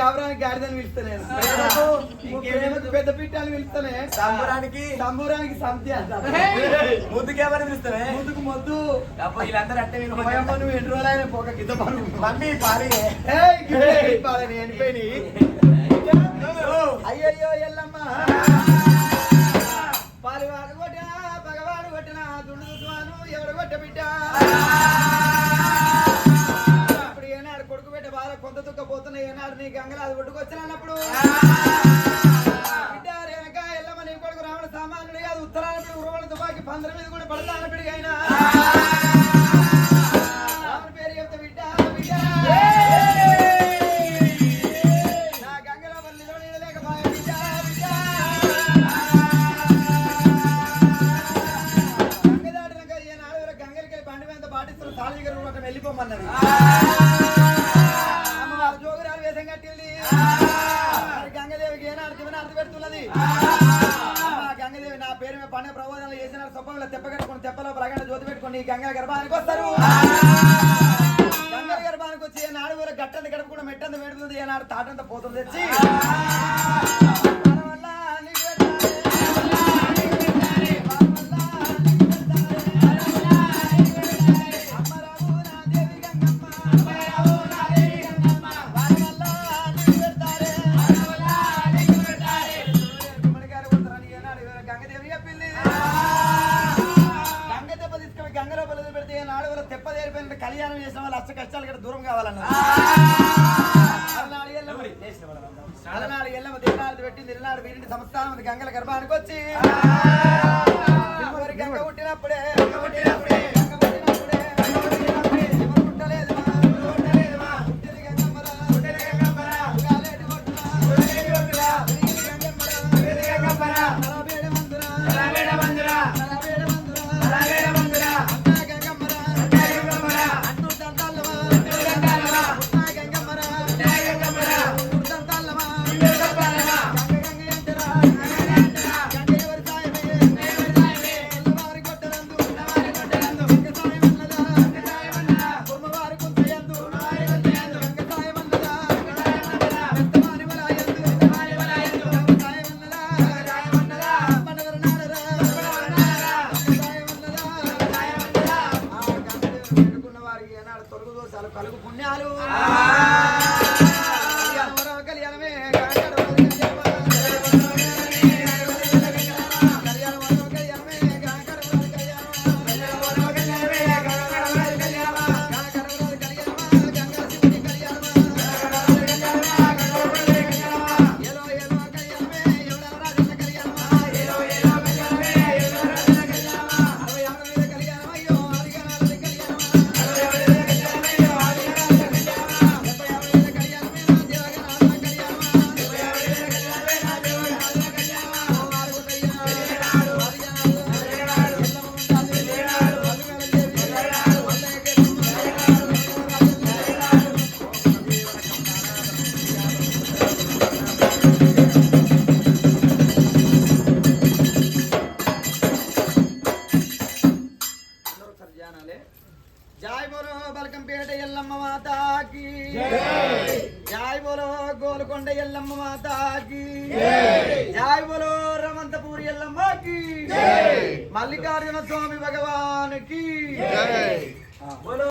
కాపురానికి గాడిదని పిలుస్తానే పెద్ద పిట్టాలని పిలుస్తానే సంబూరానికి సంధ్య ముద్దుకేమని పిలుస్తానే ముందుకు మొద్దు వీళ్ళందరూ అంటే నువ్వు ఎన్ని రోజులు అయినా పోక కింద పడు మమ్మీ పాలి పాలని ఎండిపోయి అయ్యయ్యో ఎల్లమ్మ పాలివాడు కొట్టినా పగవాడు కొట్టినా దుండు దుద్దువాను ఎవరు కొట్ట బిడ్డ ఇప్పుడు ఏనాడు కొడుకు బిడ్డ బాగా కొంత తుక్కపోతున్నా ఏనాడు నీ గంగలు అది కొట్టుకొచ్చినప్పుడు బిడ్డ రేనక ఎల్లమ్మ నీ కొడుకు రావణ సామాన్యుడు కాదు ఉత్తరాల ఉరవల తుపాకి పందర మీద కూడా పడతాన పిడిగా అయినా రావణ పేరు చెప్తే బిడ్డ బిడ్డ నా గంగల వల్లిలో నీడలేక బాగా బిడ్డ బిడ్డ గంగ దాటినాక ఏనాడు గంగలకి బండి మీద పాటిస్తున్న సాలి గారు ఒకటి వెళ్ళిపోమన్నారు అమ్మవారు జోగురాలు వేషం కట్టింది గంగదేవికి ఏనాడు శివనార్థి పెడుతున్నది గంగదేవి నా పేరు మీద పండుగ ప్రబోధనలు చేసిన సొప్పంలో తెప్పగట్టుకుని తెప్పలో ప్రగణ జ్యోతి పెట్టుకుని గంగా గర్భానికి వస్తారు గంగా గర్భానికి వచ్చి ఏనాడు ఊర గట్టంత గడప కూడా మెట్టంత పెడుతుంది ఏనాడు తాటంత పోతుంది తెచ్చి కళ్యాణం చేసిన వాళ్ళు అష్ట కష్టాలు కూడా దూరం కావాలన్నారు అలనాడు ఎల్లమ్మ దినాలు పెట్టి నిలనాడు వీరింటి సంస్థానం గంగల గర్భానికి వచ్చి గంగ పుట్టినప్పుడే కలుగు పుణ్యాలు కళ్యాణమే जय बोलो बलकंपेट यल्लम्म माता की जय बोलो गोलकोंड यल्लम्म माता की जय बोलो रमंतपुर यल्लम्म की मल्लिकार्जुन स्वामी भगवान की बोलो।